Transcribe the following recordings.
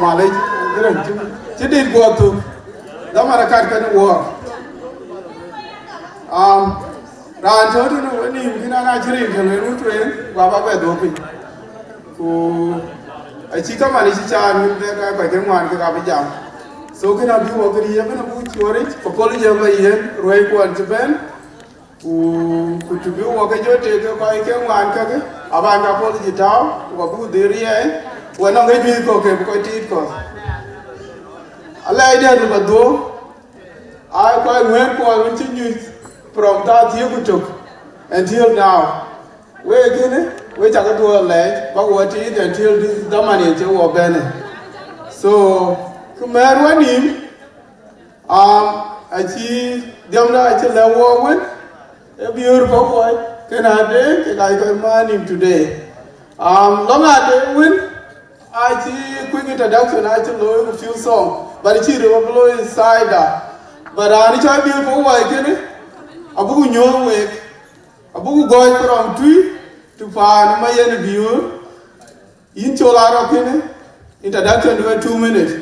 malai giran ci dit go to da mara kar kan wo ran cho tu no ni kina na chirin kan ru tuen ba ba ba do pi ku ai chi ka mani chi cha ni da ka ke ngwan ka ba jam so kina bi wo kri ya na bu chore ko poli ya ba yen roi ko an ben ku tu bi wo ka jo te ka ke ngwan ka ke aba na poli ji tao ko bu de ri ai wo na ngai bi ko ke ko ti ko ala ide ni ba do ai ko ngwen ko won chi ni from that year we took until now we again we take to a leg but what it until this the money to work bene so kumer wanim achi demna achi lewo won a beautiful boy can I day can I go money today long ade win achi quick introduction achi low a few song but achi blow inside but ani cha beautiful boy can abugu nyowe abugu goy from tree to fan mayen biur in chola ro kene introduction to 2 minutes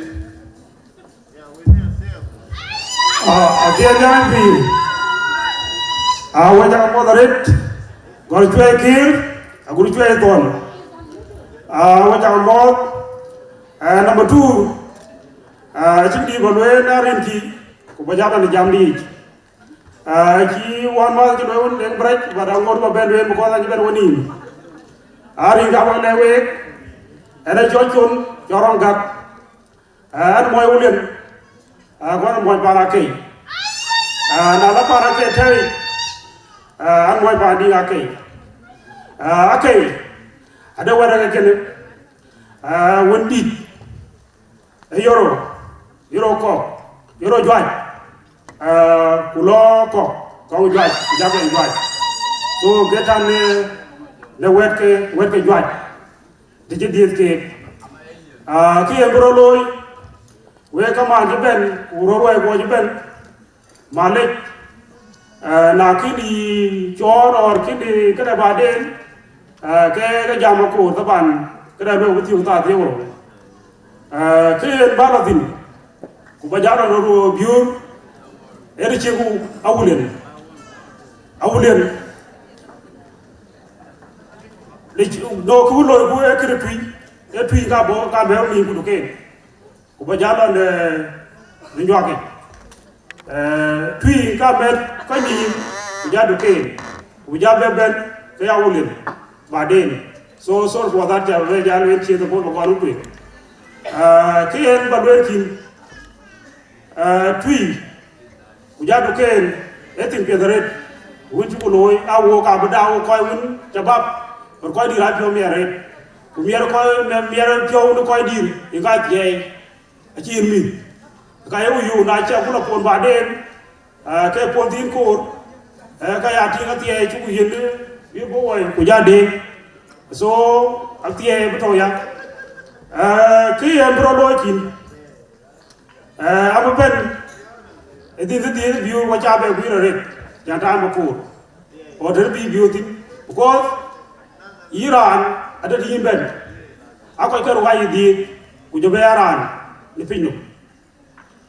again yan bi waja moderate gor chwe kir aguru chwe ton waja mod number 2 chindi bolwe na renki ko bajata ni jamdi ki wan ma ki do len break ba da ngor ba ben wen ko la ben woni ari ga wa le we ana jochon joron gat an moy wulen gona moy para kay na la para kay tay an moy ba di akay akay ada wara ga kene wondi yoro ko yoro joy kulo ko jwaj jabe jwaj so getan ne wetke jwaj dije diet ke ki embro loy we kama jiben uro we go jiben malik na kidi chor or kidi kada baden ke jama ko taban kada be wuti uta tewo ki baladin ku bajara no biur ere chegu awulen le do ko lo ko ekre tui ga bo ka be ni ku ke ko ba jala le njoke tui ka be ko ni ja do ke ku ja be ben ke awulen ba den so for that we ja le chi to bo ko ru tui ke en ba do kin tui ujadu ken etin pedret wunju ko loy awo ka badawo koy wun jabab or koy di radio mere ku mere koy mere pio no koy dir inga tie achi mi ka yu na cha ku la pon baden ke pon din ko ka ya ti ga tie chu ku yin bi bo way ku jade so atie beto ya ki en bro loy kin abu ben edin the view what I be read Jantan Bakur or there be beauty because Iran at the Yimben. I quite care why you did with your Baran, the Pinu.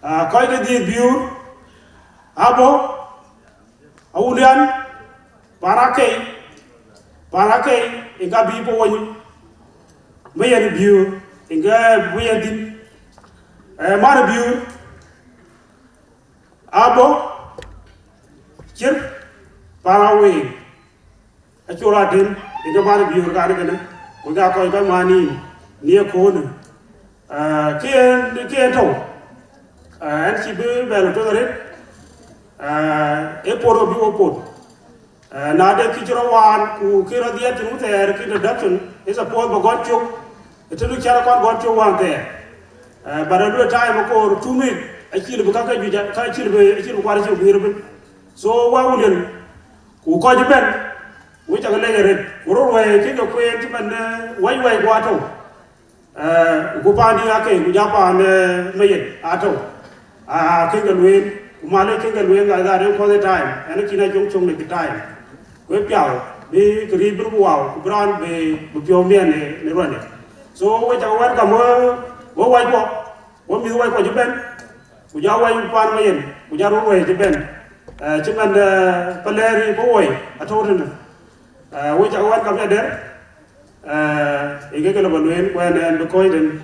Quite a deed view Abo Aulian Parake, in Gabi Boy, Mayan view, in Gabuyadin, Marabu. Abo chir parawe achura din ina mari biur ga ne ko ga ko ga mani ni ko ne kien to an ci be bel to re e poro bi o pot na de ki jiro wan ku ki ra dia tinu ter ki reduction is a pot bo gon chuk to du chara kon gon chuk wan ter bara do time ko 2 minutes achil bu ka juja ka achil kwara ci bu rebe so wawulen ku ko jiben wu ta le red woro we ki ko en ti man way gwa to ku pa ni ake ku ja pa ne meye ato ke ga luen ku ma le ke ga luen ga re ko the time en ki na chung le time we pyao be kri bru wow ku bran be bu pyo mien ne ro ne so we ta war ka mo wo wai ko wo mi wai ko jiben ku ja wai pan ma yen ku ja ro wai jiben ci man paleri bo woy atawtana wo ja wan kam ya der e gele balwen ko en be koy den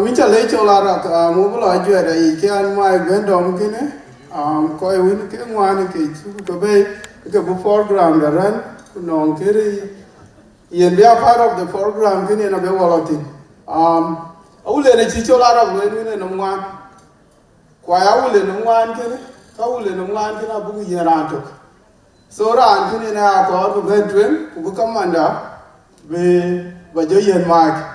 mi cha le cho la ra mo bu la jwe da I ke an mai ben dom kine ko e win ke ngwan ke chu ko be ke bu foreground ran no ke ri yen be a part of the foreground kine na be wolotin awule ne chi cho la ra wen ne no ngwan kwa ya wule no ngwan kine ka wule no ngwan kine bu yen ran tok so ran kine na ko bu ben twen ku kamanda be ba jo yen mak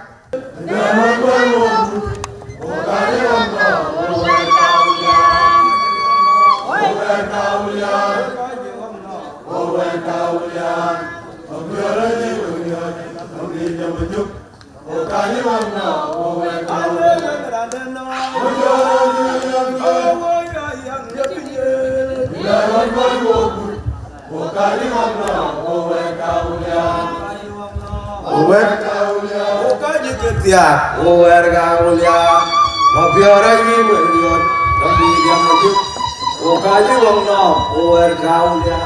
Tiap, warga mulia, mabiara ini melihat, tapi dia maju, kaji wong no, warga mulia.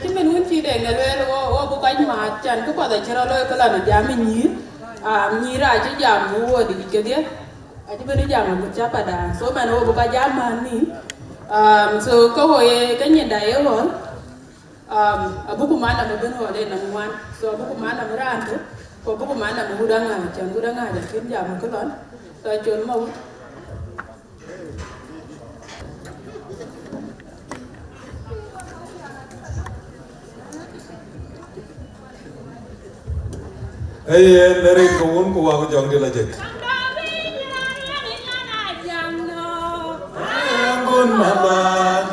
Chứ mình muốn chỉ để người về là bộ cái mà chẳng có bao giờ chơi rồi cái là nó giảm mình nhí ra chứ giảm mua đi cái đấy, chứ bên đó giảm một chút pada, số mà nó bộ cái giảm mà ní, so câu hỏi cái nhìn đấy rồi, bố của má là một bên hỏi đây là ngoan, so bố của má là một ra ăn thôi, còn bố của má là một đang ngài, chẳng có đang ngài để kiếm giảm một cái lớn, rồi chuyện mà dari kawan ku aku jong di lajek. Anggun malam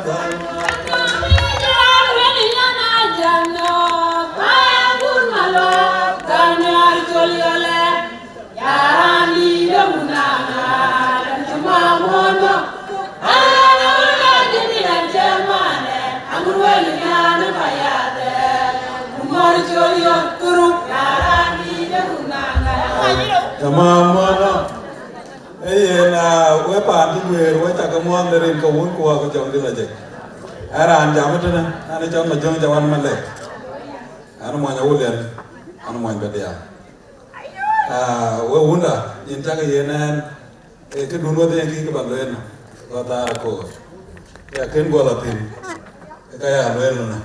Mama, na we pan ti wer we ta ka mon dari kawan ku aku jong di lajek. Aran jamu tu na, ane jong majong jawan malek. Anu mo nyawulen, anu mo bedia. We unda, inta ka yenan ke dunwa de ki ka balen. Ko ta ko. Ya ken go latin. Ka ya len na.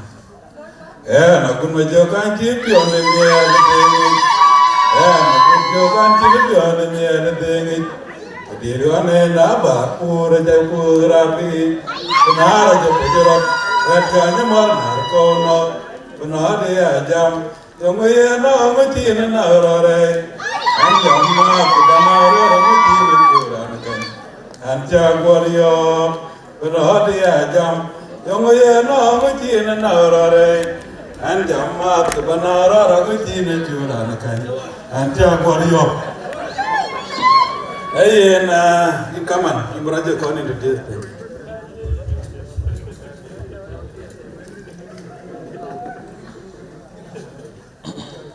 Na kun ma jo kan ki pyo ne me ya de. Na kun jo kan ki pyo ne me ya de. Dirwane na ba pura ja pura pi. Nara jo pejoro. Katanya mar nar ko no. Puna de ajam. Yomo ye na mati na rore. Anjam ma kudana rore mati pura kan. Anja goryo. Puna de ajam. Yomo ye na mati na rore. Anjam ma kudana rore mati pura kan. Anja goryo. Hey, you come on, you brought your corner to this thing.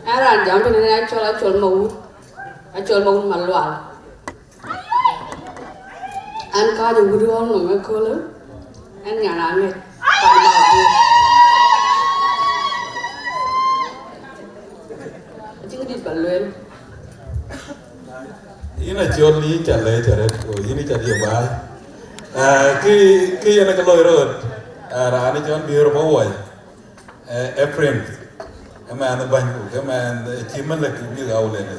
Aran jam tu ni acol mau malual. An kau tu guru orang nama kau le, an ngana ni, pada aku. Jangan dibaluin. Ina jolly chale chare ko ini chari bai ki yana ka loy road rani jon biur bo wai April man ban ku man chi man la ki bi ga ule ne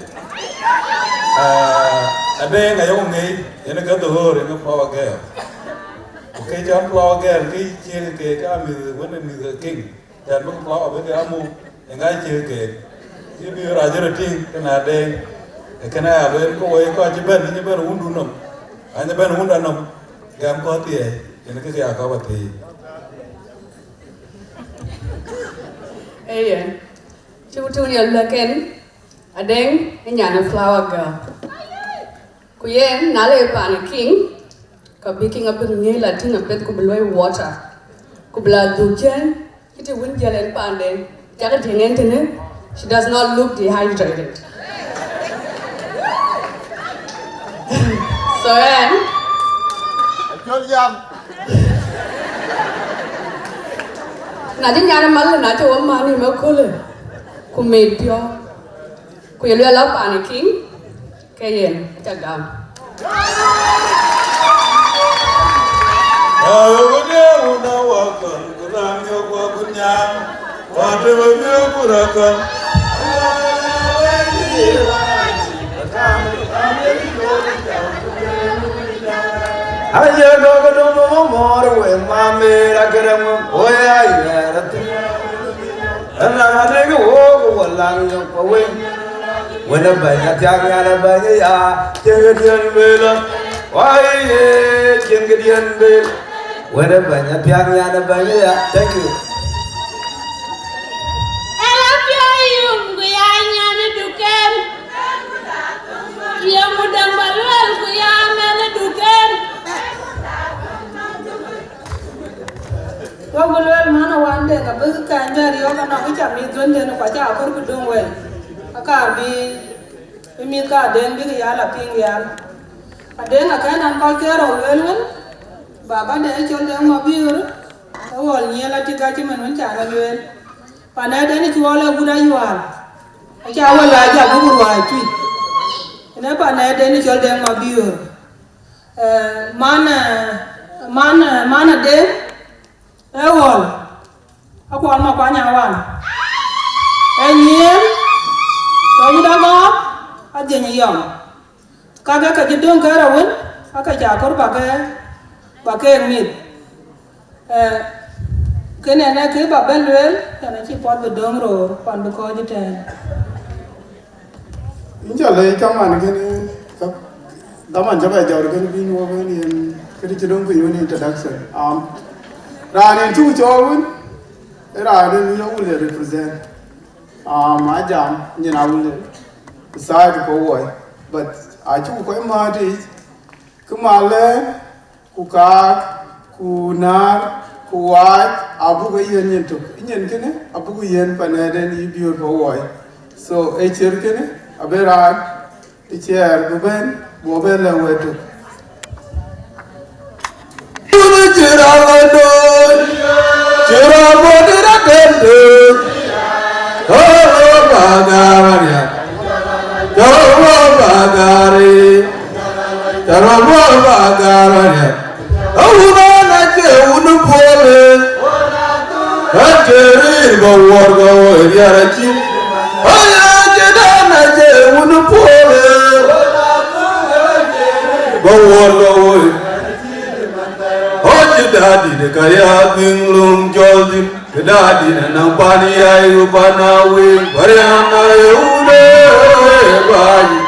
ade nga yo ngi yana ka do hore nga flower girl okay jon flower girl ki chi ke ka mi won mi ga king dan mo flower be ga mu nga chi ke ki bi ra jere ting kana de Kena abel ko way ko jiben ni ben undu nom anya ben unda nom gam ko tie ene ke ya ka wati Cuba ni laken adeng nyana flower girl kuyen nale pan king ka baking up ngi latin apet ko beloy water Kubla Duchen, Kitty Winjal and Panden, Jagatin Anthony, she does not look dehydrated. So, Anne, Nadine Yanamal, Nato Mani Mokule, who made pure. Could you love panicking? Kayen, Tagam. Aja dogo dogo more we mame ragaram oya yarat. Ana adega wogo walang yo pawe. Wena banyak yang ada banyak ya jengedian bela. Wahai jengedian bela. Wena banyak yang ada banyak ya. Thank you. Ya mudah balwal ku ya mele duken. Ko balwal mana wande ka bu ka njari yo kana ku chami zonde no kwa cha ko ku dongwe. Akar bi mi ka den bi ya la ping ya. Aden ka nan ko kero welwen. Baba de chol de ma biur. Awol nyela ti ka ti man cha la wel. Pana de ni chuola guda yual. Cha wala ja bu ruwa ti. Ina pa na de ni chol de ma biur. Mana de ewol akwa ma kwa nya wan enyen to da go aje ni yom ka ga ka jidon ka rawun aka ja kor ba ke mit kene na ke ba belwel kana chi pot be dong ro pan be ko jiten inja le kaman gene daman jaba jawr gene bin wo gene kedi jidon ku yoni introduction Rani tu jawun, Rani ni yang boleh represent. Macam ni nak boleh besar tu kau, but acu kau mati, kemalan, kukak, kunar, kuat, abu kau yang tu, ini kene, abu kau yang panada ni biar kau. So, cer kene, aberan, cer bukan, bukan lewa tu. Dadi de kaya tinglung joldi dadi na nampani ay upanawi variana eude bayi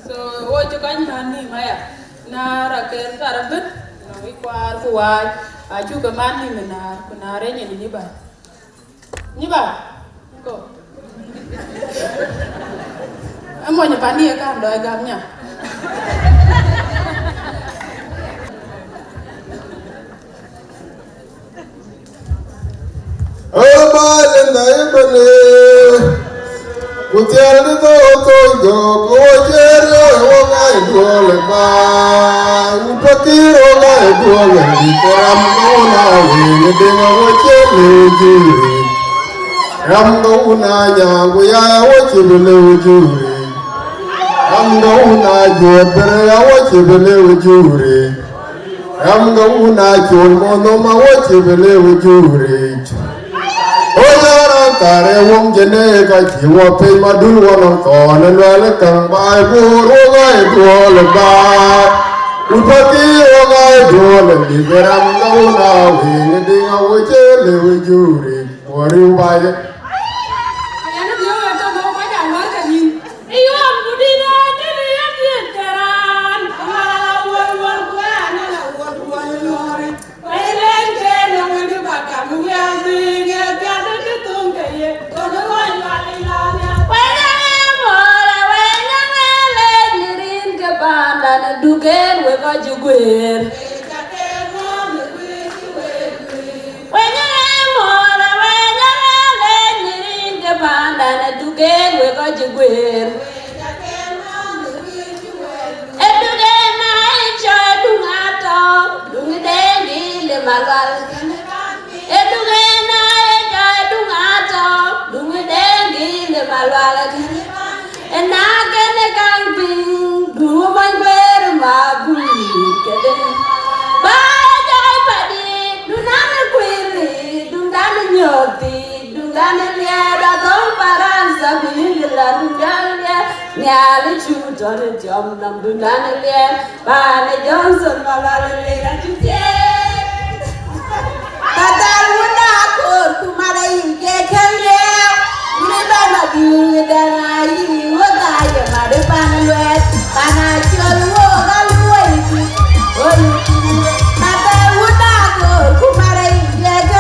so wo jukan mani maya na raken tarabet no ikwar kuwaj aju ke mani menar kunare ni ba ni ba ko amo nya pani ka ndo gamnya Bale, Kutiara ni to kujeri ogai dole ba, upakir ogai dole di keram ona wini denga wajele ujuri, ramdo una jangu ya wajibele ujuri, ramdo una jodere ya wajibele ujuri, ramdo una chulmono ma wajibele ujuri. Tare wong jene ka jiwa pe madul wono kono lele kang bai buru gai dole ba upati gai dole di geram gauna wingi dinga wuce le wujuri wari ubaye ayana dia wato mo ba da war ka yin iyo budina tele ya teran wal kwa na wal lori elen ke no wani ba ka mu ya dinga ka de tung ke ye to no wa la la ko jugwer wenya mora wenya le ninge banda na dugen we ko jugwer eduge na icho dungato dungengi le malwal eduge na icho dungato dungengi le malwal and again a camping, do my bear, my boo, get it. Bye, Paddy, do not a query, do not a yoti, do not a yard, don't paranza, be the Langalia, nearly shoot on a jump, do not a yard, by Johnson, Malala, to take. But I would not go to my get a Never you than I what I am at the panel, and I shall walk away. But I would not go to my get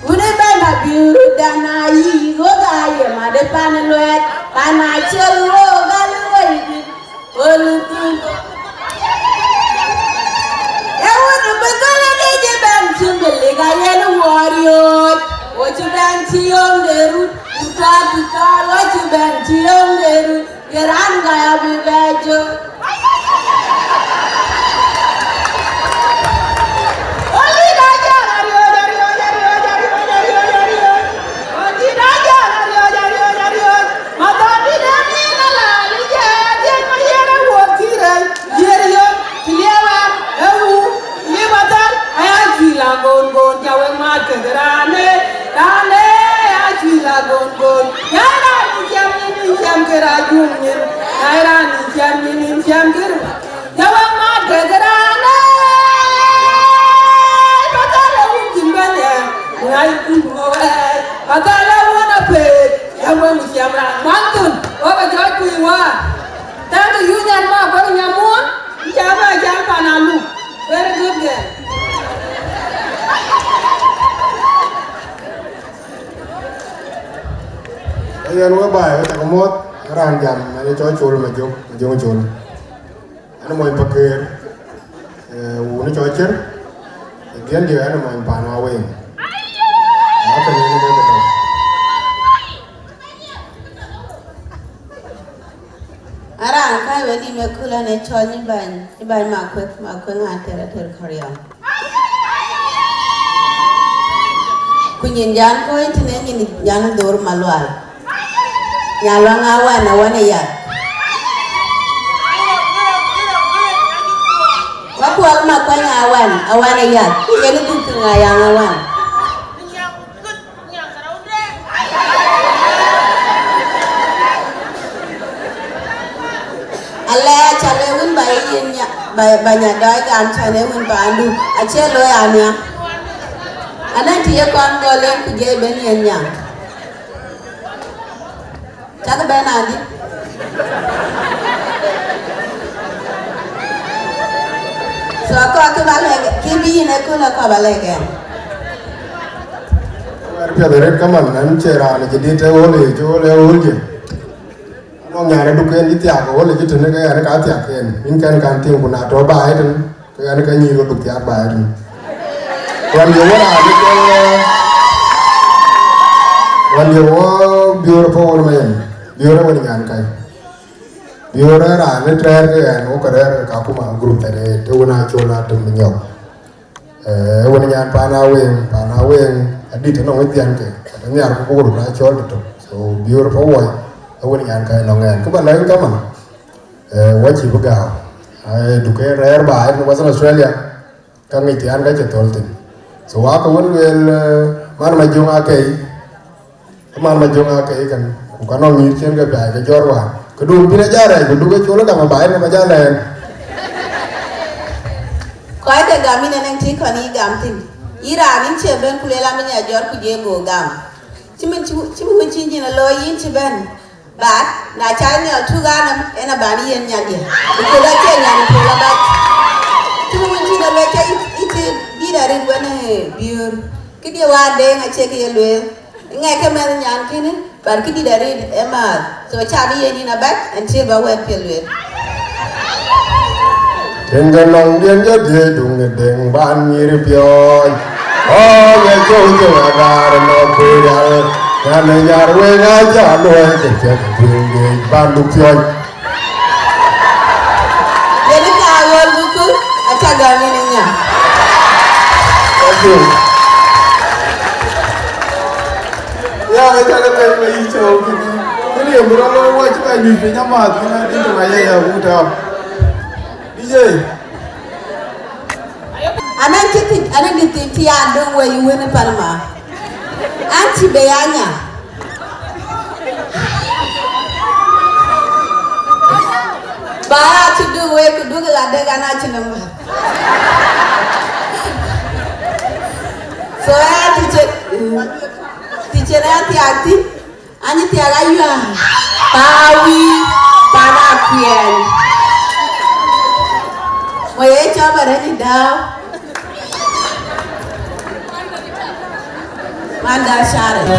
would it be you than I what I am at the panel, and I shall walk away. I would have begun to believe I had a warrior. What you been to on the root? You try to call what you been to on the root. Your anger, I'll be bad. Very good girl. Ayan wa bai ta komot ran jam ani cho chul ma jong chul ana moy paker u ni cho cher gen dia ana moy pa na we apa ni ni ta Ara kai we di me kula ne cho ni ban ma ko nga ter khariya kunyin jan ko itne ni jan dor malwal nyalo ngawan awane ya wakwal ma kwa ngawan awane ya yene tu ngayang awan Allah chale wun bai yin ya banyak dai kan chale wun bandu ache lo ya nya anan tiye kon golen ku je ben yen nya Chắc bên nào đi So ko ke bale ke bi ne ko la ko bale ke Ar pia dere kaman nan chera ne jadi te ole jo le olje No nyare du ken ti ya ko ole ji tene ga ne ka ti ya ken in kan tin ku na to ba ai tin ka ne ka nyi ro du ti ya ba ai tin Wan yo wala ni ko Wan yo beautiful woman Biora wani ngan kai Biora ra ne trer ke no kare ka kuma group tare te wona chola tum nyo wani ngan pa na wen adi te no wetian ke ta nyar ko group na chol to so biora po wai wani ngan kai no ngan ko ba lai ka man wa chi bu ga ai du ke rer ba ai no was Australia ka ngi ti an ga che tol tin so wa ko won wel man ma jonga kai kan Bukan orang mirip ke baik ke jorwa. Kedua pina jarai, kedua cola dah mabai nama jalan. Kau ada gami neneng ti kani gam tim. Ira nin ceben kulela minya jor kuje go gam. Cimen cincin lo yin ceben. Bat na cari ni tu ganam ena bani yen nyadi. Itu dah cenya ni pola bat. Cimen cincin lo cai itu bida rin buana biur. Kedia wade ngace ke lo. Ngai kemen nyan kini. But kidi dari Emma, so chadi yeni na back and chill ba wet pilwe. Đừng có lòng điên nhất thế đừng đừng ban như được rồi. Nghe câu chuyện là gà nó cười ra. Nhà này nhà quê ngã trả đuôi cái chuyện thường để ban lúc chơi. Jadi kalau buku aja gaminya. Oke. Ya kita ada lagi jauh gini. Ini yang berapa wajib aja punya mat, ini itu aja ya udah. DJ. Anak di tiada wa yuwene Panama. Anti beyanya. Bah tu we kudu ada kana chinamba. So teacher anti akti ani tiaga yua. Pawi para kien. Moye coba ni dah. Manda share.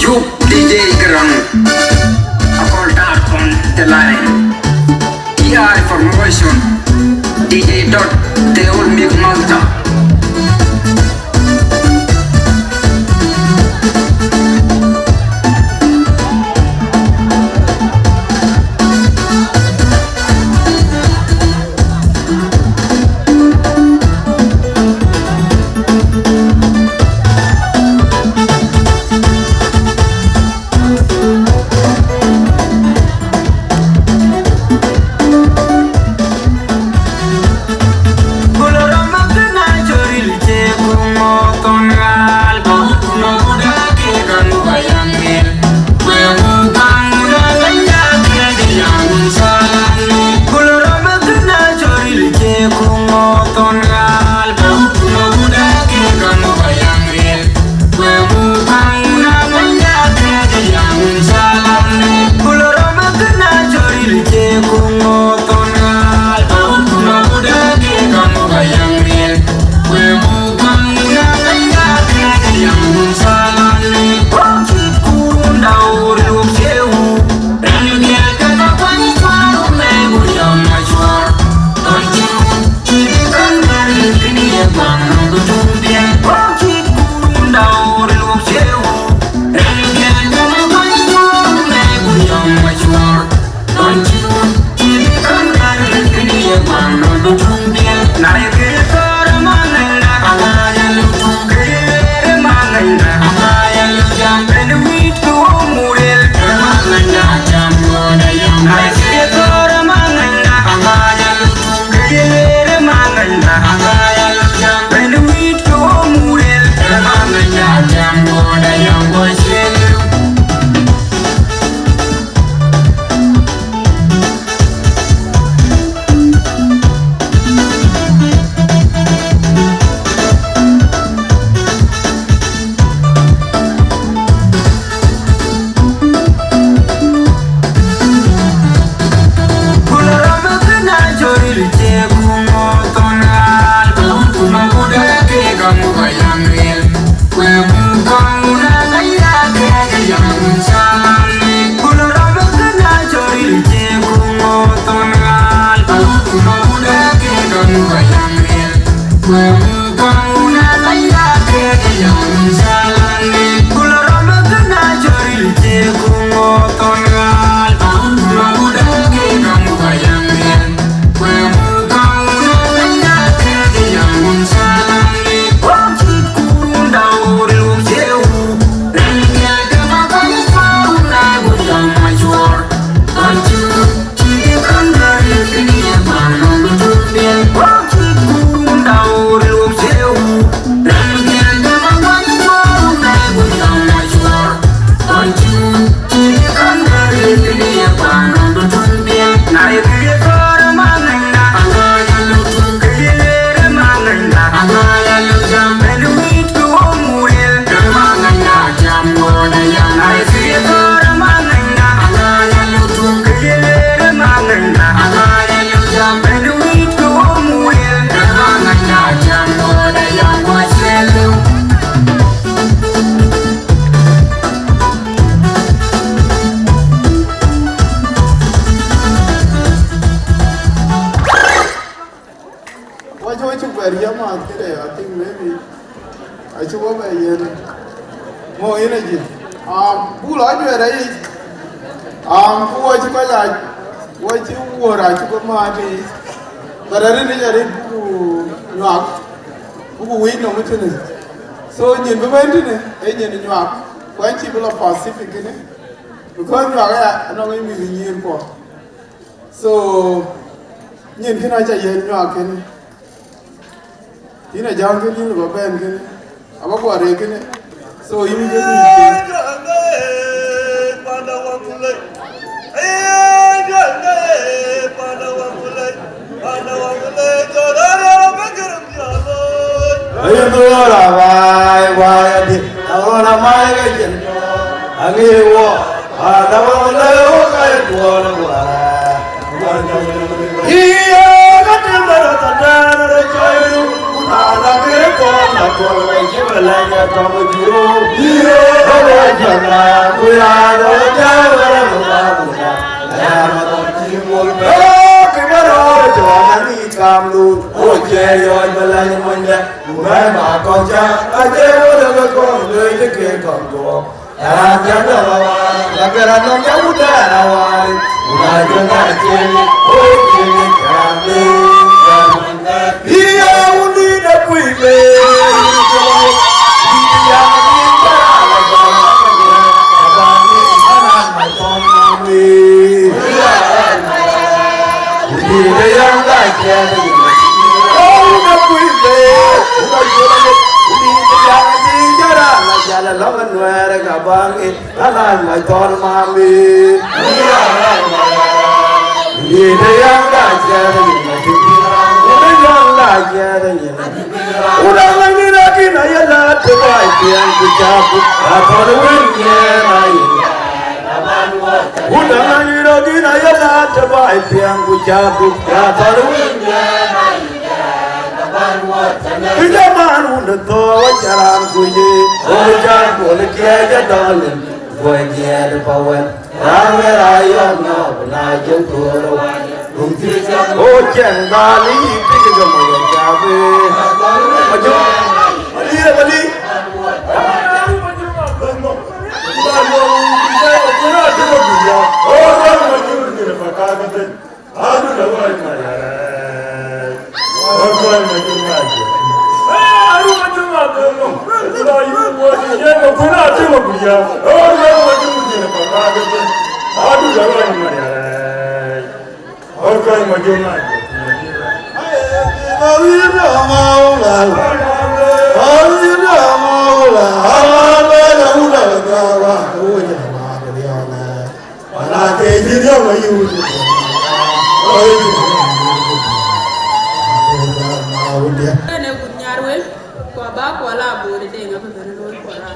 Yup, DJ Grang. I call that on the line. PR formation. DJ Dot, they all make Malta. So nhìn với bên thế này, ấy nhìn như nào, quán chỉ là Pacific cái này, because như vậy nó mới mình nhìn qua. So nhìn cái này chạy hiện như cái này, tí này giao cái nhìn là bên cái này, à bác qua đây cái này, so im cái gì. Ayo tu lah, why di, awak nama cái chuyện, anh yêu, ada orang lain kaya dua iya, kan yang berada di dalam con là con là chỉ là lại nhà trong một chiều có đôi chân là quê nhà đó cha là một ba buồn là mà con chim muôn cái đó cho anh đi cam luôn ôi chơi rồi mà lại mình nhé mẹ mà con cha ai chơi có con người cái kia còn đồ là chẳng đâu là cái là nó cháu ta là hoài là cho ta chơi ôi chơi cam đi dia undi da quỷ về dia đi ra là con ba ni anh mà con mi đi đây ăn lại chè ôi da quỷ về đi ra là jala lo nuera ka bangi anh mà con ma mi đi đây ăn lại chè udah lagi lagi naya na tebai pian kucapu atau dunia naya udah lagi lagi naya na tebai pian kucapu atau dunia naya zaman udah tua jalan kuji hujan boleh kiaja dalam boleh kiaja pawan ramai rayam na pernah jengkuru oh cendali itu juga mau cabe maju bali bali Orang majumlah. Alina maula, Alina maula, Alina maula kawa, uja maga diana. Mana keji dia mayu. Ene kunyarwe kwa ba kwa la bore de ngapo bene no kwa la.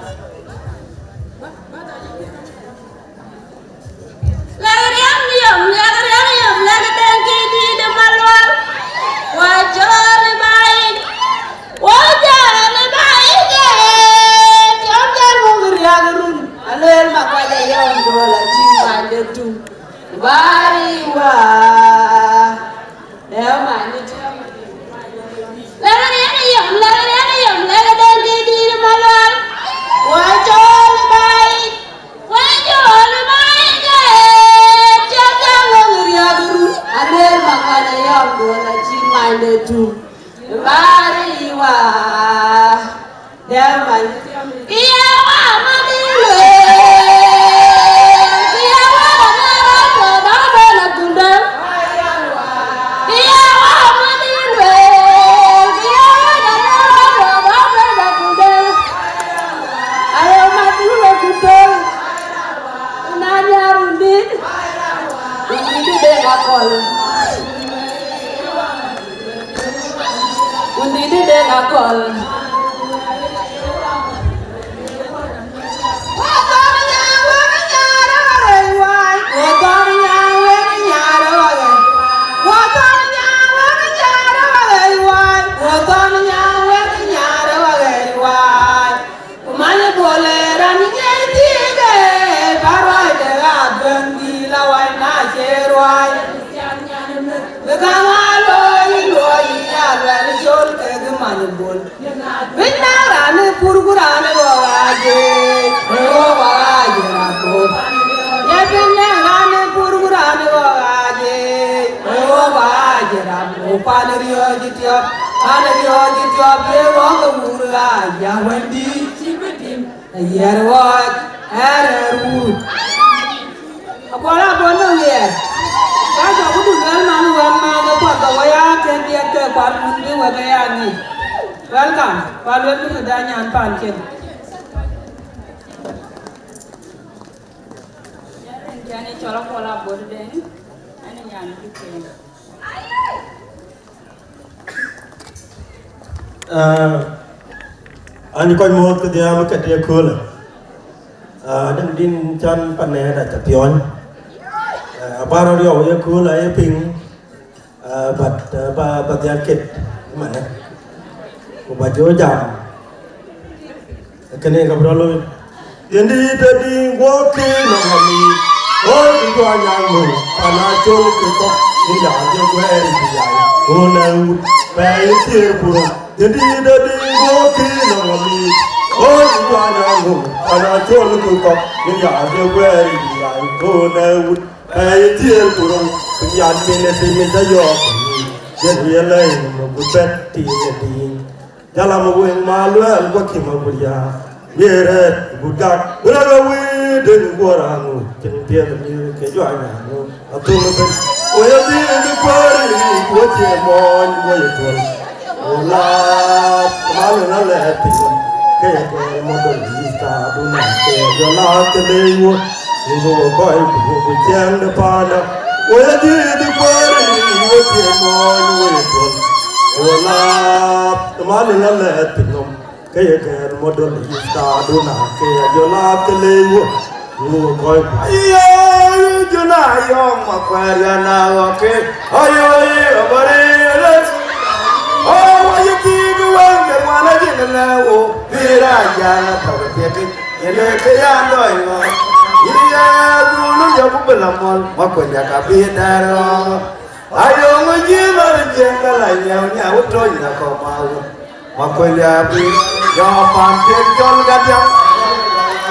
Welcome, Palwel tu sudah nyampan kin. Jadi colok pola borden, ini yang dikin. Ani kau mau ke dia makan dia kul. Dan din can panai dah capion. Apa orang dia awak kul ayah ping. Bat dia kit mana? ko ba jo jam kene ga bro lo yendi te di wo ki no mi o di do anya mo ana chol ke ko ni ya je ko e di ya o na u ba ti puro yendi te di wo ki no mi o di do anya mo ana chol ke ko ni ya je ko e di ya o na u ba ti puro ya ni ne te me da yo je ye le mo bu bet ti ti jala mo wen ma lo al ko ki ma bu ya yere budak ula we de gorano ken pia ni ke jo ana no atulo ben o ya di de pari ko ti mo ni mo ye to ola malo na le ti ke ke mo do lista do na ke jo la ke le wo ni go ko ai bu chen de pa na o ya di de pari ko ti mo ni mo ye to ola malo na le ti no kaya kaya modal ista dona kaya jola telewo wo koy ayo jona yo makwaria na wake ayo ayo bare les oh wayo tigu wange mwana jina wo vira jana tawete ele kaya ndoyo iya dulu ya bubela mol makwaria kabidaro ayo ngijima jengala nyaunya utoyina ko mawo makwaria bi yo pampir jol gadya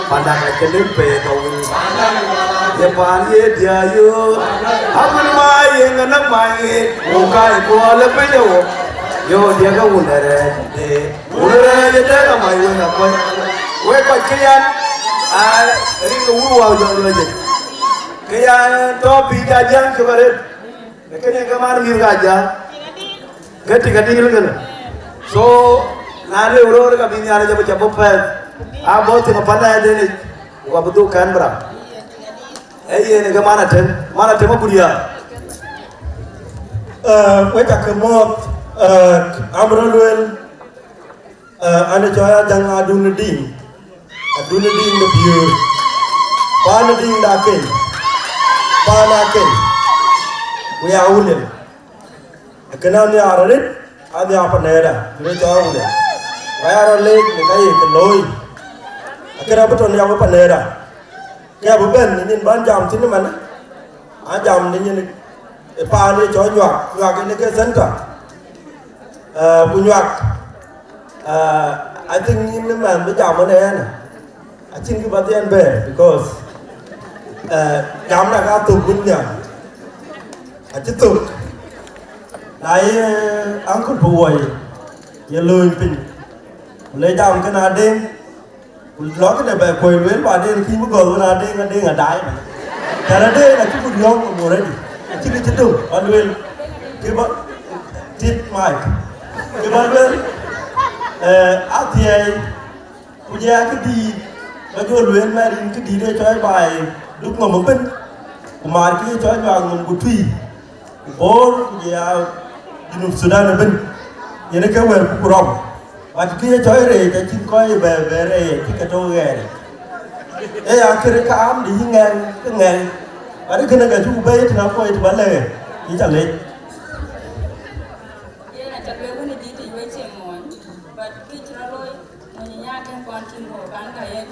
pada kelepe kau ye pari dia yo apun mai ngana mai ukai ko lepe yo dia ka unere ye ta mai we na ko we ko kian a ri ko wa jol je kian to pi ja jang ko bare kene ka mar mi ga ja gati gati hilgan so nare uror ka bini ara jabo jabo pa a bote ma panda ya deni wa budu kan bra ye ne ga mana tem buria we ta ke mot amrolwen ane joya jang adun ding de biur pan ding da ken pana ken we aulen kana ni ararit ade apa nera le jawule bayar lek ni kai ke loy akira beton ya apa nera ya bu ben ni ban jam tin man a jam ni ni pa ni jo nyak ni ke center bu nyak I think ni man be jam ne na I think ki batian be because jam na ka tu bunya a tu nai uncle boy ye loy pin lấy đam cái nào đêm lo cái này về quầy luyện và đêm khi mới gọi cái nào đêm ở đáy cái là đêm là cái phần nhôm của mùa đấy chỉ cái chất đủ và luyện cái bọn tít mày cái bọn luyện áp thì bây giờ cái đi nó cho luyện mà đi cái đi để cho bài lúc mà một bên mà cái cho vào nguồn của thủy bố giờ đi nộp Sudan ở bên vậy nó kéo về của rồng và kia cho ấy để chính coi về đây cái trâu ghe ấy à cái cái ám đi ngang cái ngang và cái này cái chú bé thì nó coi thì bán lề chỉ chẳng lấy đây là chặt béo này đi thì với trẻ mòn và khi chúng nó lôi mình nhá cái con chim hồ bán cái ấy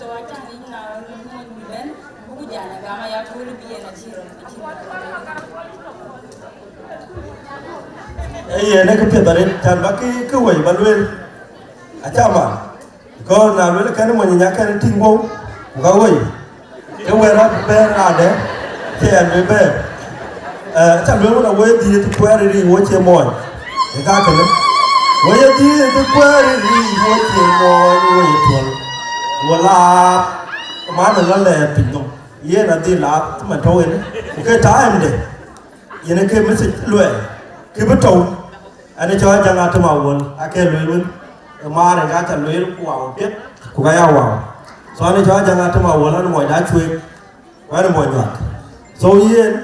so anh chẳng đi nào mình bị lên bụng già này gà mà ya cô đi biển là chỉ ấy này cái việc đấy chẳng bác cái quẩy bán luôn à chào mà con làm với cái nó mình nhá cái tinh vô cái quẩy đó bé là đấy thì anh với bé chẳng biết là quay thì tôi quay đi quay chơi mồi cái cái này quay thì tôi quay đi quay chơi mồi quay thuần quay là má nó là bình thường ye là đi là mà thôi đấy cái trái em đấy ye này cái mới luyện cái bắt đầu anh ấy cho chẳng hạn màu luôn à cái luyện luôn mà này cái chẳng luyện của biết của cái ao vào so anh ấy cho chẳng hạn màu luôn nó mồi đá chui cái nó mồi nhọt so yên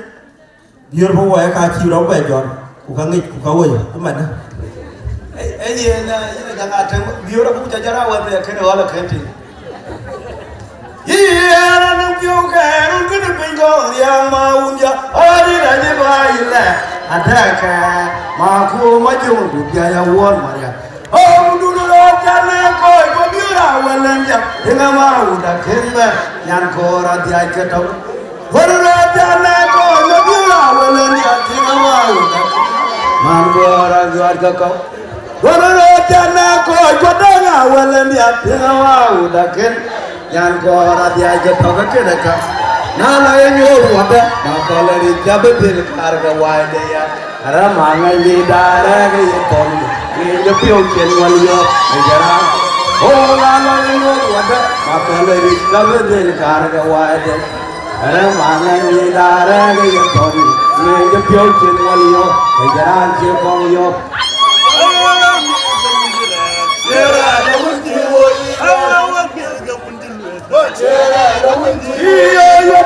giờ phong quay cái chiều đó về chọn của cái nghịch của cái gì cái mình ấy gì là chẳng hạn giờ đó cũng cho ra ngoài cái đó là cái gì yeah nó kêu cái nó cứ được bình thường yang mau giờ ở đi là như vậy là ada ka ma ku ma ju du ya ya won ma ya Oh, do not tell me, boy, but you are well and young. In a mouth, a kimber, Yankora, the Iketo. What do I tell me, boy, but you are well and young. In a mouth, Mangora, Yorgako. What do I tell me, boy, but you are well and young. In a mouth, a kin, Yankora, the Iketo. Now I know what my color is Jababil Carga Wide. Ramanga Yidara, in the future, one year, oh, I know what my color is Jababil Carga Wide. Ramanga Yidara, in the future, one year, and Garanti from your.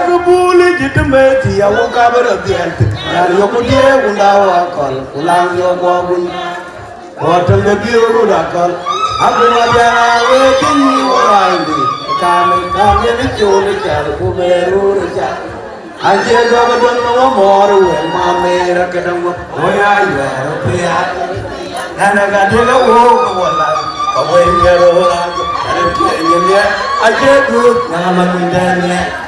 You bully legitimate, I will cover a bit. And you could hear Undawa call, Ulang your woman. What on the bureau that call? I'm going to waiting you around me. Come in, you the child who may rule the child. I can't go no more when my maid a cadam. Where are you? And I got to walk away, I can't do it. I'm a man.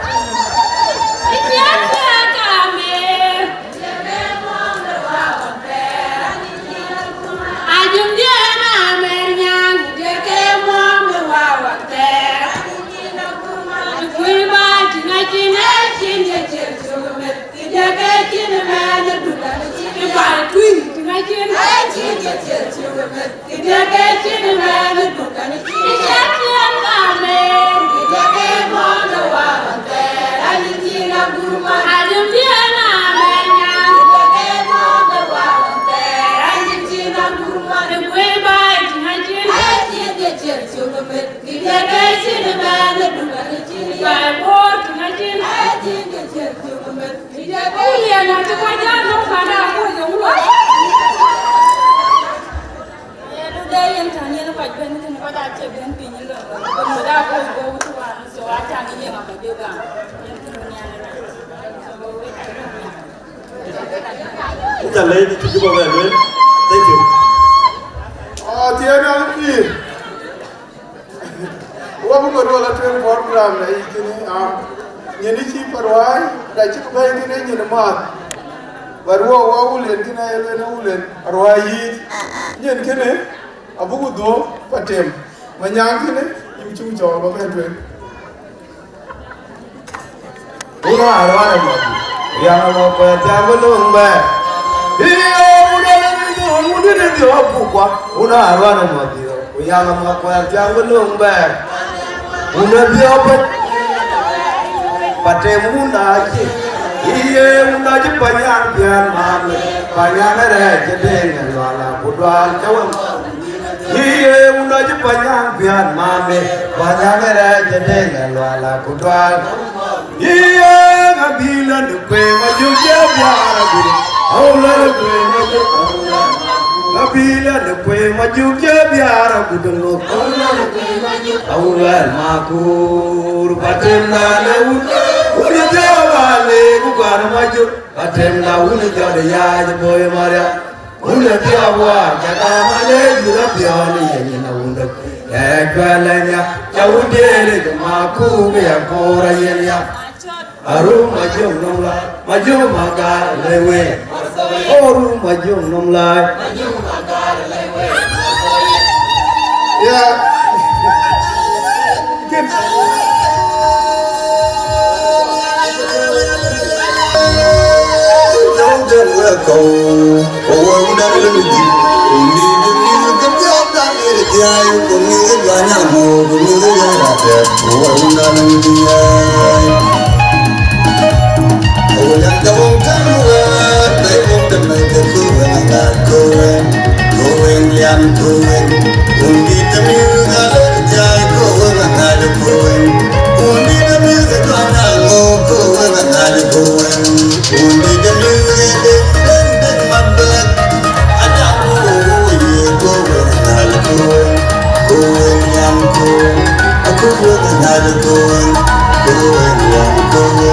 Thank you. Oh, Tiana, what we go to a train program, Yenichi Parwai, like you buy in the mud. But what will it can I Arwai, Yen Kene, Abu Do, Patem, Manyankine, you choose all of it. Una Arwana, Yamako, Tabalumba. Una Arwana Mobile, Yamako, Tabalumba. Una Biopa Patemuna, una Japan, Payana, Japan, Lala, Budwan, Kawan. Una Japan, Mame, Payana, Japan, Lala, Budwan. Kabila the Quema, you get oh, let it be. Kabila the Quema, you get Yara, oh, well, Makur, Patemna, Unajawale, Ugaramajo, Patemna, Unajaya, Boy Maria, Unajawa, Jagamale, Urapiani, and Unda, Ekalania, Jawudere, Maku, Yakora Yelia. Aru majum nomla, majum magar lewe. Aru majum nomla, majum magar lewe. Yeah. Good. Don't get welcome. Oh, I'm not going to do. Only the music of your family. Yeah, you can hear it right now. Oh, I'm not going to do. Oh, I'm going to they want to make a cool and I'm not going, only the music I let it die, going, I'm not going, only the music I'm not going, I'm not going, only the music in my blood, I don't know, you're going, I'm not going, I'm going, I'm going, I'm going.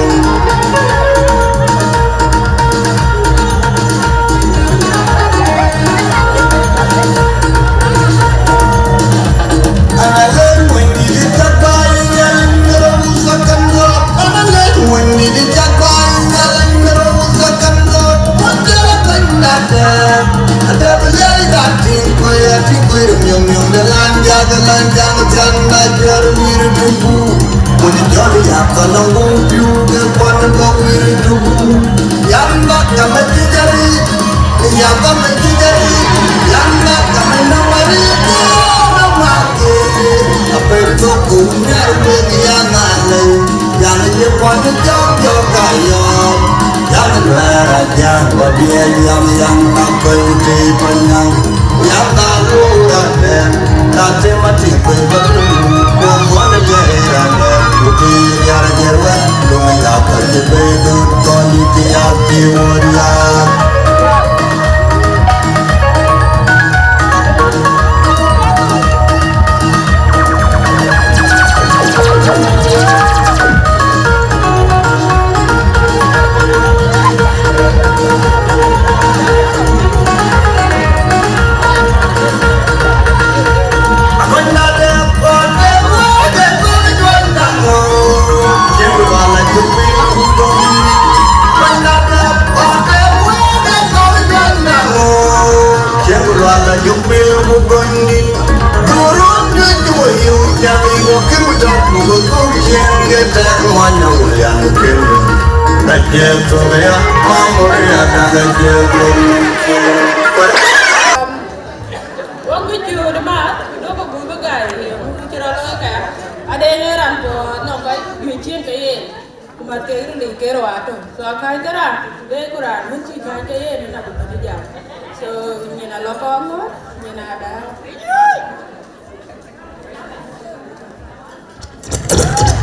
When you jolly up, I know you get one of the way to do. Yamba, come and get it. Yamba, get it. Yamba, come and know what it is. I bet to go near with the young Yana, you want to jump your guy. Yana, where I can, but be a young, I'm going to take on young. Yamba, roll up there. That's him, I think, but don't want to get it. Yara gerwa, dunga yaka jebedu, toni tiyati wariya.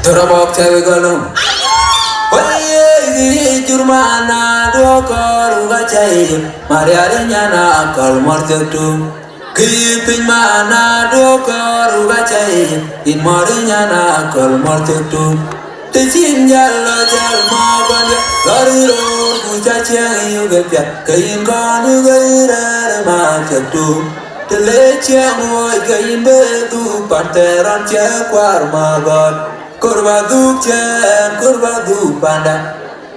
Terabok cewek galung, woi jurmana dokor gacai, mariarinya na akal martetu, kipin mana dokor gacai, in marinya na akal martetu, tecin jalo jalma bande, lariru bucacang yuga, kain kan yuga ira martetu, telecang woi kain betu, panteran cekwar magot. Kurba du panda,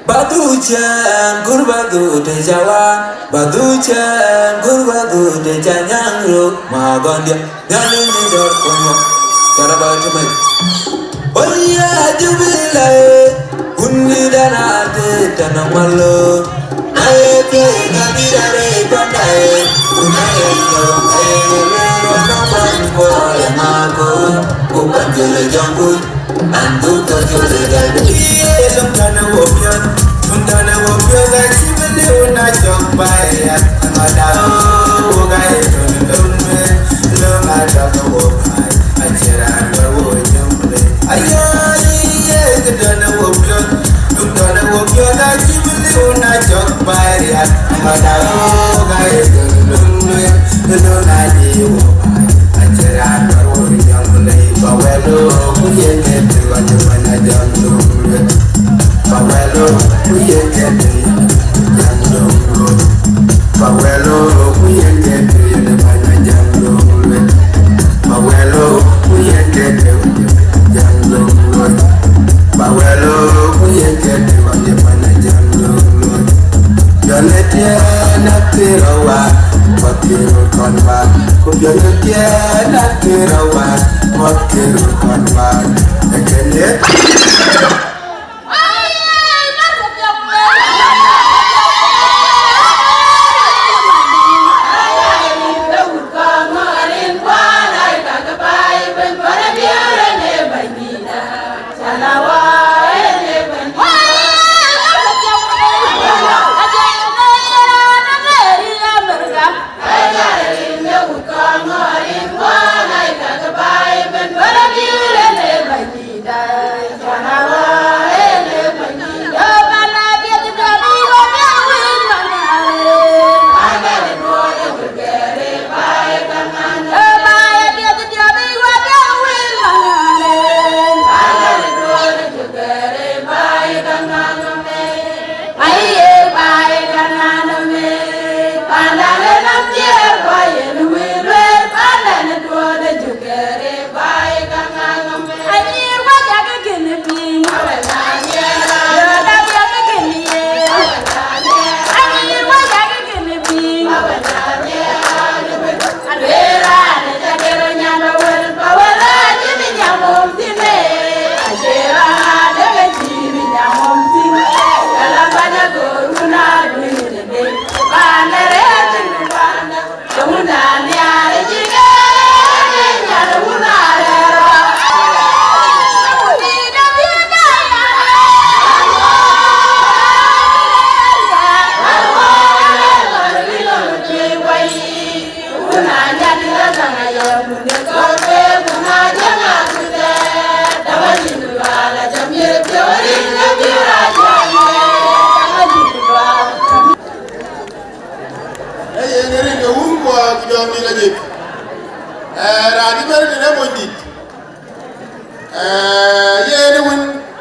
badu chan, kurba du de Jawa, badu chan, kurba du de Janyangro, Magondia, Nalini dor kono, Karabatume. Oh yeah, jubile, undi danate tanamalo, aye nabirare pandae, unae no mago, upanjule jangul. Andu terjadi dari ilmu dan wabian, dan wabian lagi beliau nak bayar. Ada wagai tuntunme, lemada wabai, ajaran berwujud le. Ayah iya dan wabian lagi beliau nak bayar. Ada wagai tuntunme, lemada wabai, ajaran berwujud le. Bawelo kuyenge tuwanya mana janglo, bawelo kuyenge tuwanya janglo, bawelo kuyenge tuwanya mana janglo, bawelo kuyenge tuwanya janglo, bawelo kuyenge tuwanya mana janglo. Jonetia natirawa, pakiru konwa, kujonetia natirawa. Makin konwan, ekene.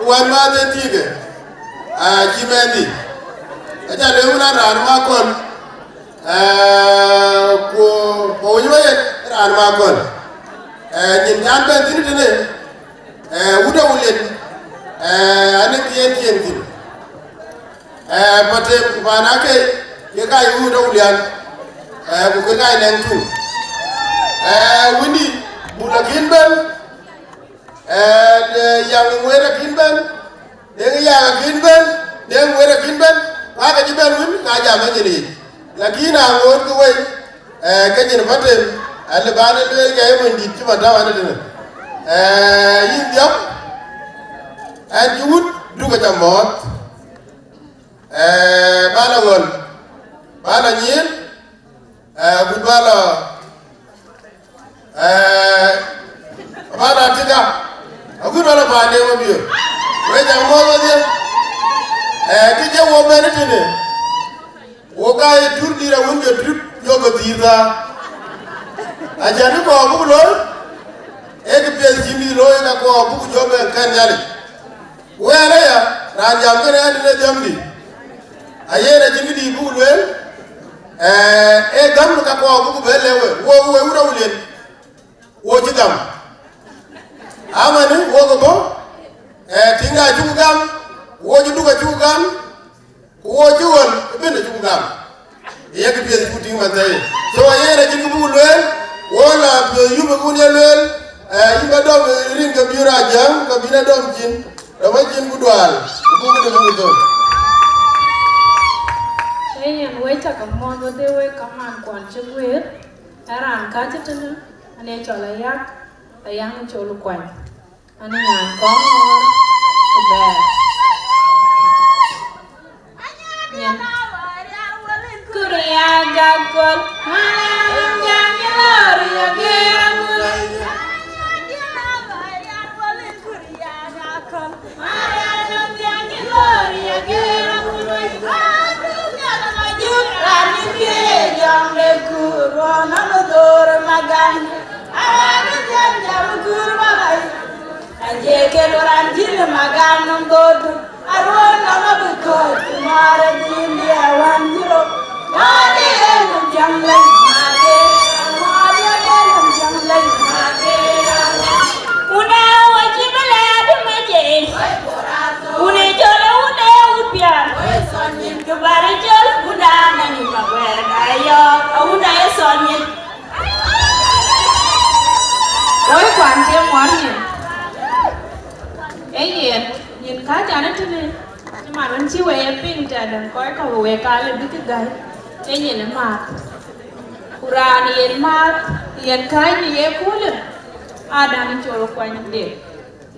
wan ma de tige chimendi acha le una ran ma kon ko yoye ran ma kon nyin tan ben tin tene wuda wulen ane kien tin pate bana ke ye kai wuda wulen ko ke kai nen tu windi bula kinben yang ngwere kinben deng yang kinben deng ngwere kinben aga jiben win ka jama nyini lakini angor ko we ke nyin patem al bana le ga yimo ndi tiba dawa ne dene yin diam an juut duga jamot bala won bala nyin budbala bala tiga agur wala bande mo biyo we jam mo wadi ki je wo bene tene wo kay tur dira wonjo trip yogo dira ajani ko bu lol e ke pe jimi lo e ko bu jobe kan yale wera ya ran jam gene ande ne jamdi ayere jimi di bu lol e gam ka ko bu belewe wo wura wulen wo jigam amane wo go bo tinga jugam wo duga jugam wo juwon bene jugam yeke pe juti ma tay so ayere jingu bu lol wala yuma gunya lol yimba dom rin ka biura jam ka bina dom jin dama jin bu dwal bu ko dum do Ayan, we ta ka mo do de we ka man kwan che we aran ka che tene ane chola yak ayang cholu kwan ane nyan ko ko be nyan kuriya gakol nyan lori ya nhìn khá chả nó chứ nên nhưng mà vẫn chiêu em pin chả đừng có cái cầu về cá lên biết cái gáy cái nhìn nó mát Quran yên mát yên khai như em cú lên đang cho nó quanh đẹp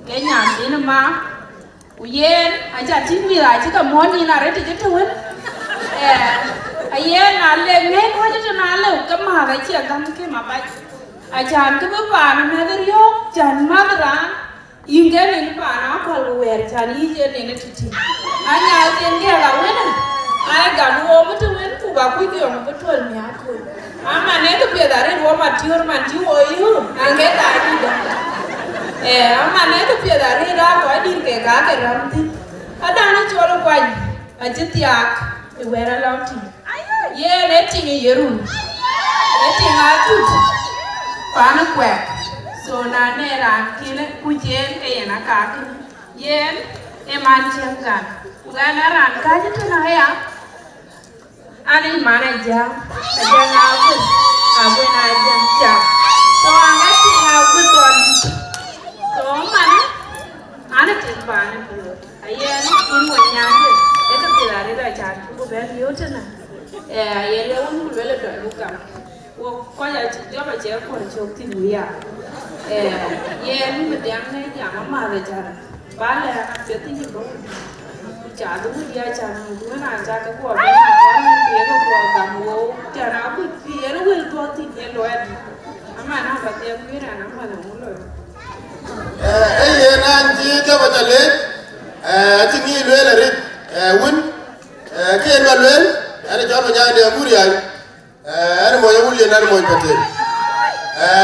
cái nhà tí nó mát yên anh chả chính vì lại chứ cả món gì nào đấy thì chứ thôi yên là lên ngay coi chứ nó là cái mà cái chuyện thằng cái mà bạch anh cái bữa bà nó nói được không chẳng mát ra Inga ni pa na paluwer chani je ni titi anya tenge la wena ai ga wo mutu wen ku ba ku ki on mutu ni aku ama ne to pe dare wo ma tior man ji wo yu ange ta ni da ama ne to pe dare ra ko din ke ga ke ram ti ada na cholo kwa ajitiak e wera lauti ye ne tingi yerun ne tinga tut pa na kwa so na ne ran kile kujen ke yana ka yen e man jengan ugana ran ka jitu na ya ani mana jam jang abu na jam jam so anga tinga budon so man ana tin bu ayen in mo nyande e ka pilare da cha ku ben yotana ayen le won ku le do bu kam wo ko ya ti jo ba je ko chok ti ya yen mi dang ne ya ma le ja ba le pe ti ni bo cha du ya cha ni du na cha ka ko ba na ko ni pe ko ko ga mo cha na ku pi ero wel to ti ne lo ya ama na ba te ku ra na ma lo lo ye na ji ja ba ja le ti ni le le ri win ke ma le ana jo ba ja de buri ya ana mo ya wuli na mo pete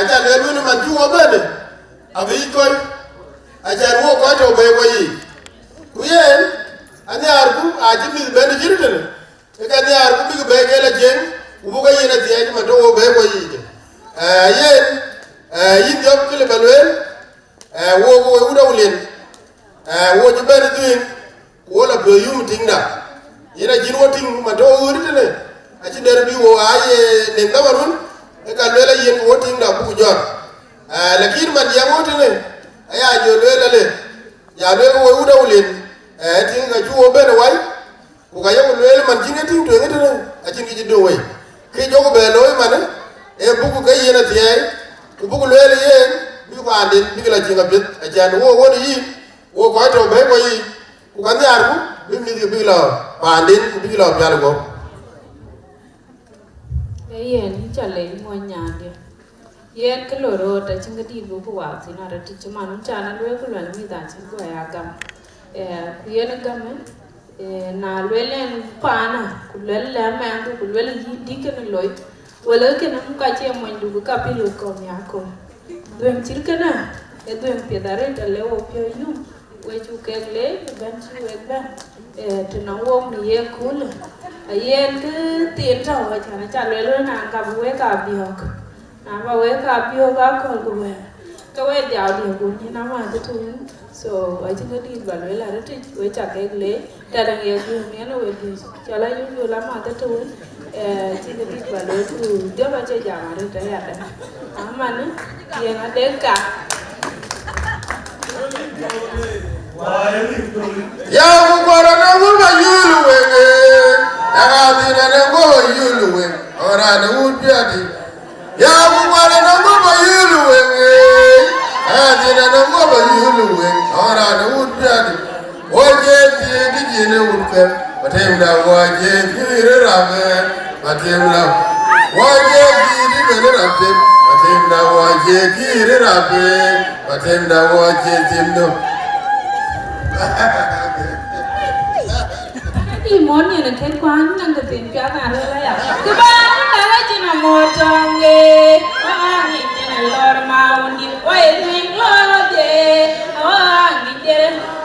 ja le lu man ju o bene abi ko ajar wo ko to be ko yi mi ben jirte ne ka nyar ku bi be ke la jen u bu ga yena tiye ma to be ko yite yen yin job kile balwen wo wo dawlen wo ju ben tin wo la be yum tingda yena jin wo ting ma to urite ne a ci der bi wo aye ne ngabarun e ka lela yen wo tingda bu jor lakin man ya wote ne aya jo lela le ya le wo dawlen tinga ju wo ben way ku ga yo lela man jinga ting to ngata ne a ci ngi do way ke jogo be loy man e bugu ga yena tiye ku bugu lela yen bi ko ande bi la jinga bet a jan wo woni yi wo ko to be ko yi ku ga nyar ku bi mi bi la pande ku bi la byal go yen chale mo nyaage yen ke loro ta chinga di bu wa sina ra ti chama no chana lwe ku lwa mi da chin ko ya gam ku yen gam na lwe len pana ku lwe la ma ku lwe yi di ke no loy wala ke no ka che mo ndu ka pilu ko nya ko duen chirkana e duen piedare ta le o pio yu we chu ke le ban chu we ba to no wo mi ye kul yen ke tin ta wa chana cha lwe lo na ka we ka bi hok na ba we ka bi ho ga ko ko we ka we ja di ko ni na ma tu so I think it is value la rete we cha ke le ta dang ye du me no we di cha la yu la ma ta tu chi ke di value tu de ba che ja ma rete ya da ama ni ye na de ka ya ku kwara na mu ba yulu we ya ga di na ne go yulu we ora ne u bi adi ya ku kwara na mu ba yulu we adi na ne go ba yulu we ora ne u bi adi o je ti di ji ne u ke patem da wo je ti re ra me patem da wo je ti di be re ra te patem da wo je ti re ra be patem da wo je tim no i mon ni na ken kwan nang ka tin pya na la ya ke ba na la chi na mo tonge a ni ni na lor ma undi oi ni lo de a ni de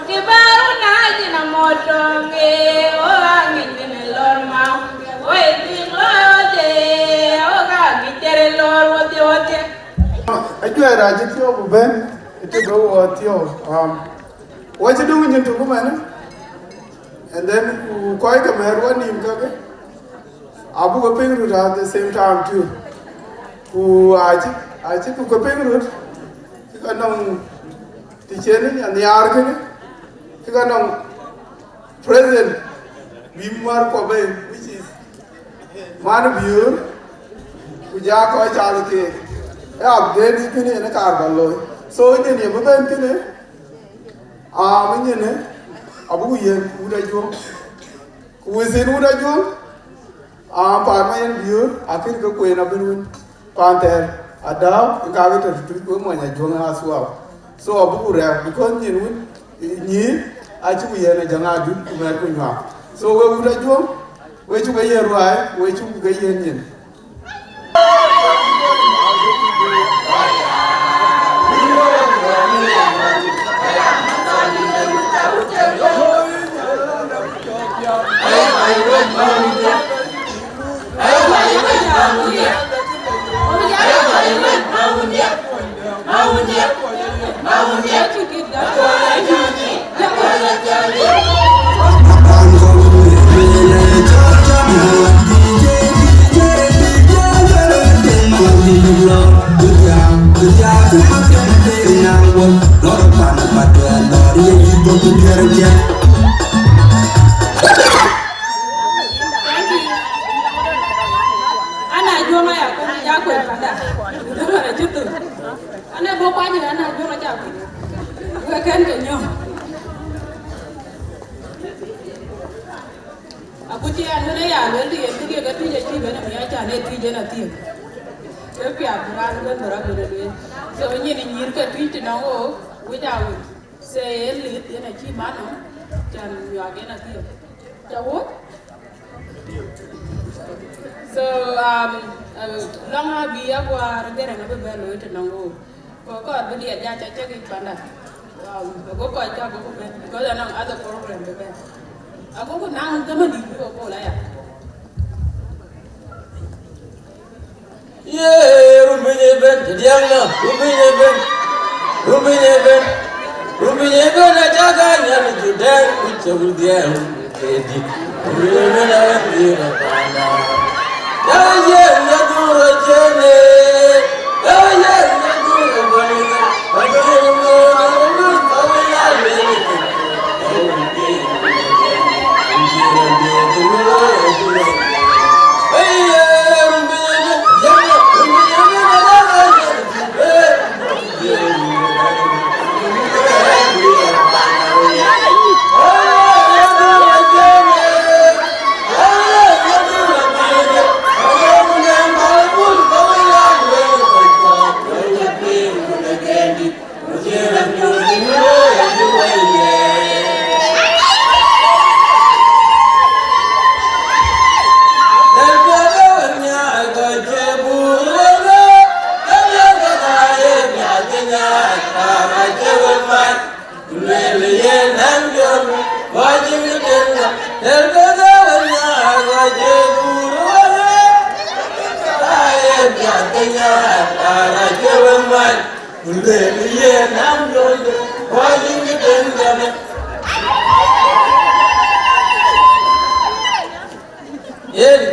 ke ba na chi na mo tonge o ni ni na lor ma oi ni lo de o ga ni de lor wo de Ajo era jitio ben ite go otio what you doing into woman and then quite a man one him kage abu go ping root at the same time too who aji ku go ping root kanong ticheni and the argene kanong president Bimar Kobe which is man biur ku ja ko chalu ke update kene na kar ballo so ite ne ben kene manyene abu yen uda jo kuwesen uda jo pa mayen biur akhir ko koena benun panter adaw ka ga tu ko mo nya jo nga suwa so abu re because ni achu yen janga du ku mer ku nya so we uda jo we chu ga yer wa we chu ga yen yin Aku ko nang teman di ko la ya. Ye rumbinya ben diamna rumbinya ben aja kan judan ucapul dia edi rumbinya ben dia pana ya ye ya dura jene ya ye ya dura banina banina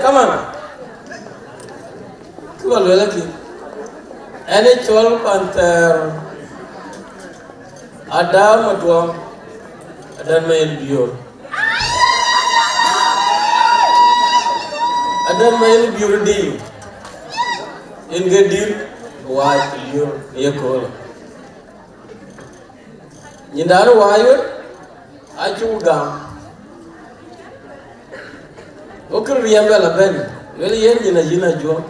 come on. Come on, lelaki. Any chol panther. Adamatuam. Adam main biur. Adam main biur di. Ingedir wat biur yekol. Nyindar wayur acu gam. Okul riyamba la ben. Wele yen jina jo.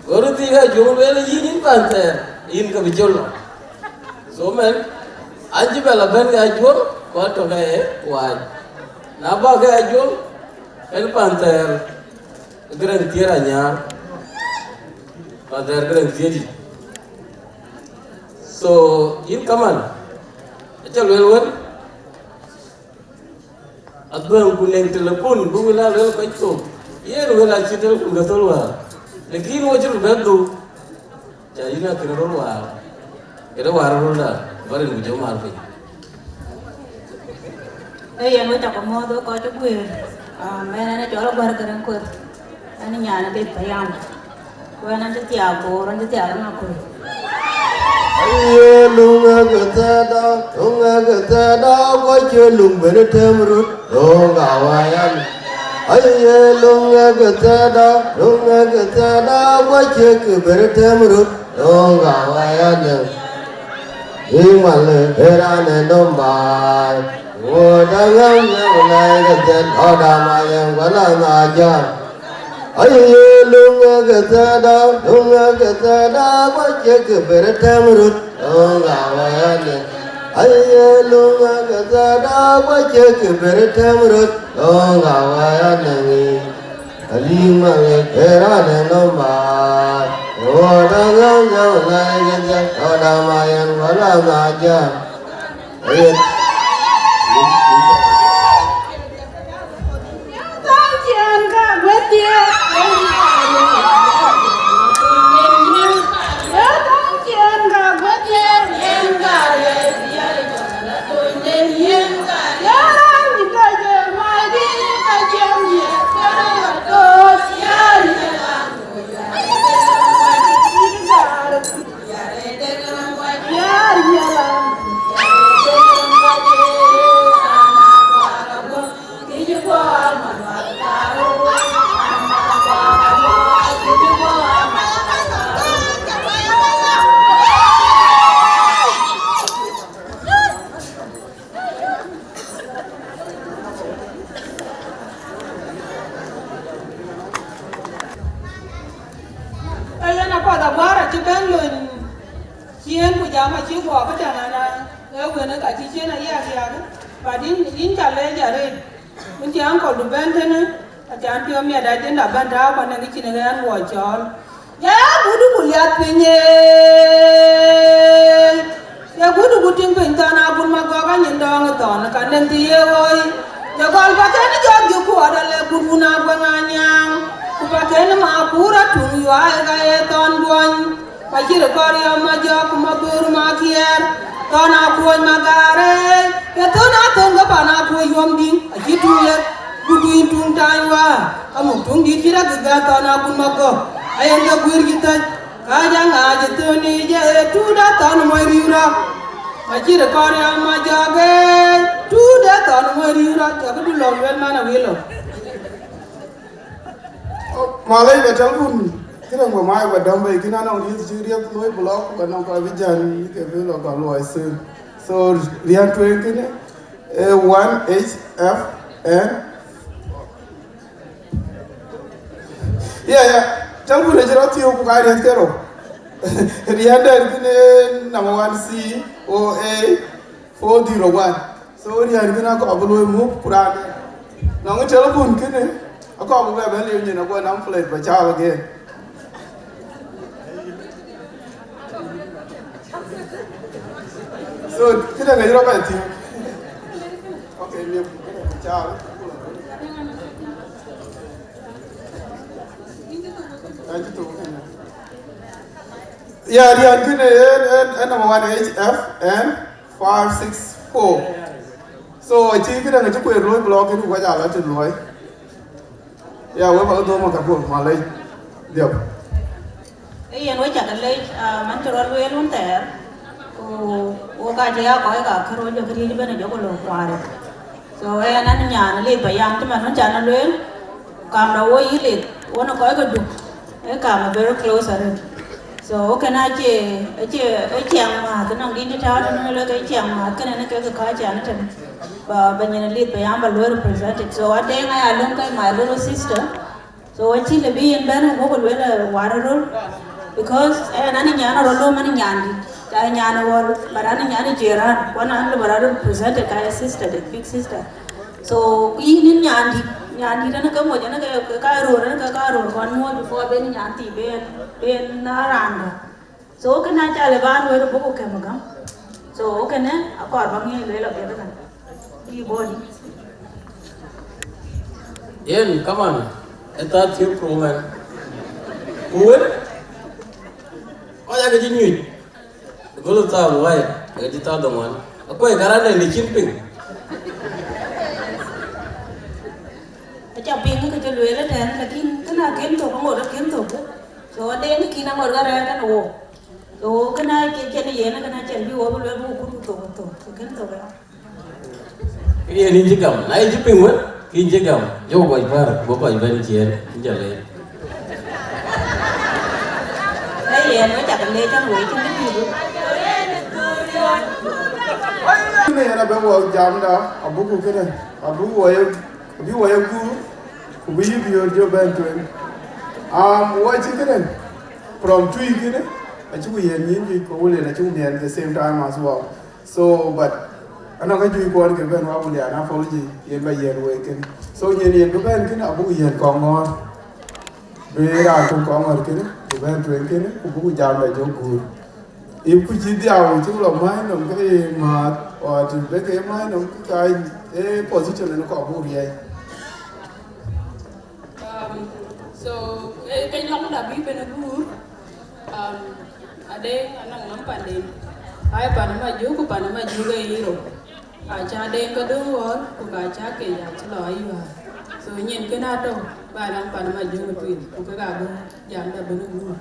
Oru tiga jo wele yin panther. Yin ka bijolo. So men anji bela ben ga jo ko to ga waj. Na ba ga jo el panther. Gran tierra nyar. Panther gran tieri. So yin kaman. Acha welwen. Abang kuneng telepon, bumila lel kaito. Ye wela chitel kun gatolwa. Lekin wajur bedu. Jayina kirolwa. Kira warola, barin bujo marpe. Yang kita komodo kau cukup. Mana ni jual bar kereng kur. Ani nyana bed bayam. Kau nanti tiago, nanti tiago ngaku. Aye lunga gatada, kau celung bertemurut, lunga wayan. Aye lunga gatada, kau cek bertemurut, lunga wayan. Imale herane nombai, wodangam yamai gaten odamayan walanajan. Aye lunga gatada, wajek bertemurut, lunga wayane. Aye lunga gatada, wajek bertemurut, lunga wayane. Imale herane nombai, wodangam yamai gaten odamayan walanajan. Aye. Jagol pakai ni jog ku ada le guna banganyang. Ku pakai ni makura tung yuai gaya ton buan. Pacir korea majok mabur makier. Ton aku magare. Ya ton aku ngapa aku yom ding. Ajitu le guguin tung taiwa. Kamu tung di kira gagal ton aku mago. Ayam gaguir kita. Kajang aja tu ni je tu dah ton moi riura. Pacir korea majoge. Tu dah ton moi riura. Jaga tu long wel mana welo. Malay betul pun. Kita nggak main badam baik. Kita nak lihat juriat loi blok. Kita nak kau bijan. Kita bela kau loi sen. So lihat tu yang kene. 1HF and ya. Jangan pun ajar tiup bukan lihat kero. Lihat dan kene nama 1COA401. So lihat kene aku abuloi move kurang. Nang telepon kene. Aku abu bela ni nak buat nama plate baca lagi. So kita ngaji apa itu? Okay, ni baca. Ngaji tu. Ya, dia kena nama 1HF and 564. So ini kita ngaji kue roy blog ini baca lah tu roy. Ya, we baru dua makan pun Malay. Dia. Yang we cakap lagi, mancuran we lun ter. O kajian kau eka kerja kerja di mana jauh loh kuarit. So nan nyan le bayam tu mana jangan le. Kamera we ilit. Wana kau eka duk. Kamera very close ada. So kena aje mah tu nang gini tahu tu nang le aje mah kena nak kajian tu. Banyak lead bayam balu represented. So ada yang ayah kai my little sister. So aje lebih yang baru mau berwala waralol because nani nyana rolo mani nyandi. Kaya nyana wal barani nyani jeran. Wana anda baru represented kaya sister, the big sister. So ini nyandi dan kamu jangan kaya roro kan mau before beni nyanti ben naranda. So kena cale ban we buku kemagam. So kena aku arbangnya lelak dia kan. Body. Yen, come on. Eta tiup roman. Uwen. Oh ya gaji nyuit. Kalau tahu why, gaji tahu dong. Aku yang karena yang dicimping. Aja pingin kerja luar dan lagi kena kento kamu ada kento tu. So ada yang kena orang kan wo. So kena kerja ni yang kena cari wo luar buku tu. So kento kan. Ini ni jikam, naik jiping wan, ini jikam, jauh baik banget cian, jalan. Yang macam ni kan, macam ni tu. Ini ada bawa jam dah, abu ku kena, abu waya guru, kubi dia bantuan. Waya kena, from tree kena, acu yang ni kau boleh acu ni at the same time as well. So but anak kan juga kuat kerana apa boleh anak follow yang bayi weekend. So yang bukan kena abu yang kongor, bera tu kongor kena, bukan tu kena, abu jam bayi jauh. Ibu jadi awal tu lah main nam kaya mat, atau bekerja main nam kaya position yang kau abu riai. So cái lòng đã bị bên guru, ada anak nampak deh. Ayah panama juga panama juga hero. Aja ada yang kedua, bukan aja kerja celai juga. So nyen kena tu, barang panama juga tu, bukan apa, jangan dah benar.